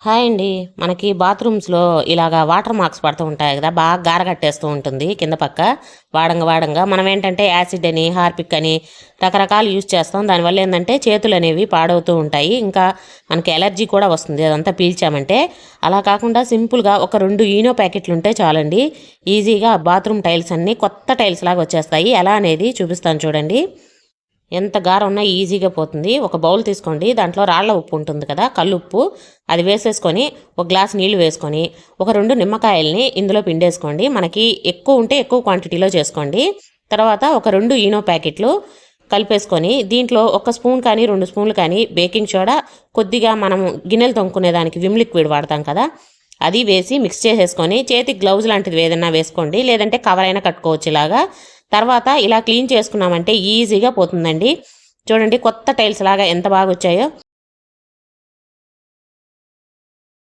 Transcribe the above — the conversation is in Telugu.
హాయ్ అండి. మనకి బాత్రూమ్స్‌లో ఇలాగా వాటర్ మార్క్స్ పడుతూ ఉంటాయి గదా! బాగా గారగట్టేస్తూ ఉంటుంది కింద పక్క. వాడంగా మనమేంటంటే యాసిడ్ అని, హార్పిక్ అని రకరకాలు యూజ్ చేస్తాం. దానివల్ల ఏందంటే చేతులనేవి పాడవుతూ ఉంటాయి. ఇంకా మనకి ఎలర్జీ కూడా వస్తుంది అదంతా పీల్చామంటే. అలా కాకుండా సింపుల్‌గా ఒక 2 ఈనో ప్యాకెట్లుంటే చాలండి. ఈజీగా బాత్రూమ్ టైల్స్ అన్నీ కొత్త టైల్స్ లాగా వచ్చేస్తాయి. ఎలా అనేది చూపిస్తాను చూడండి. ఎంత గారం ఉన్నా ఈజీగా పోతుంది. ఒక బౌల్ తీసుకోండి. దాంట్లో రాళ్ళ ఉప్పు ఉంటుంది కదా, కల్లుప్పు. అది వేసేసుకొని ఒక గ్లాస్ నీళ్లు వేసుకొని ఒక 2 నిమ్మకాయల్ని ఇందులో పిండేసుకోండి. మనకి ఎక్కువ ఉంటే ఎక్కువ క్వాంటిటీలో చేసుకోండి. తర్వాత ఒక 2 ఈనో ప్యాకెట్లు కలిపేసుకొని దీంట్లో ఒక స్పూన్ కానీ 2 స్పూన్లు కానీ బేకింగ్ సోడా, కొద్దిగా మనం గిన్నెలు తొంకునే దానికి విమ్ లిక్విడ్ వాడతాం కదా, అది వేసి మిక్స్ చేసేసుకొని చేతికి గ్లౌజ్ లాంటిది ఏదైనా వేసుకోండి. లేదంటే కవర్ అయినా కట్టుకోవచ్చు ఇలాగా. తర్వాత ఇలా క్లీన్ చేసుకున్నామంటే ఈజీగా పోతుందండి. చూడండి కొత్త టైల్స్ లాగా ఎంత బాగా వచ్చాయో.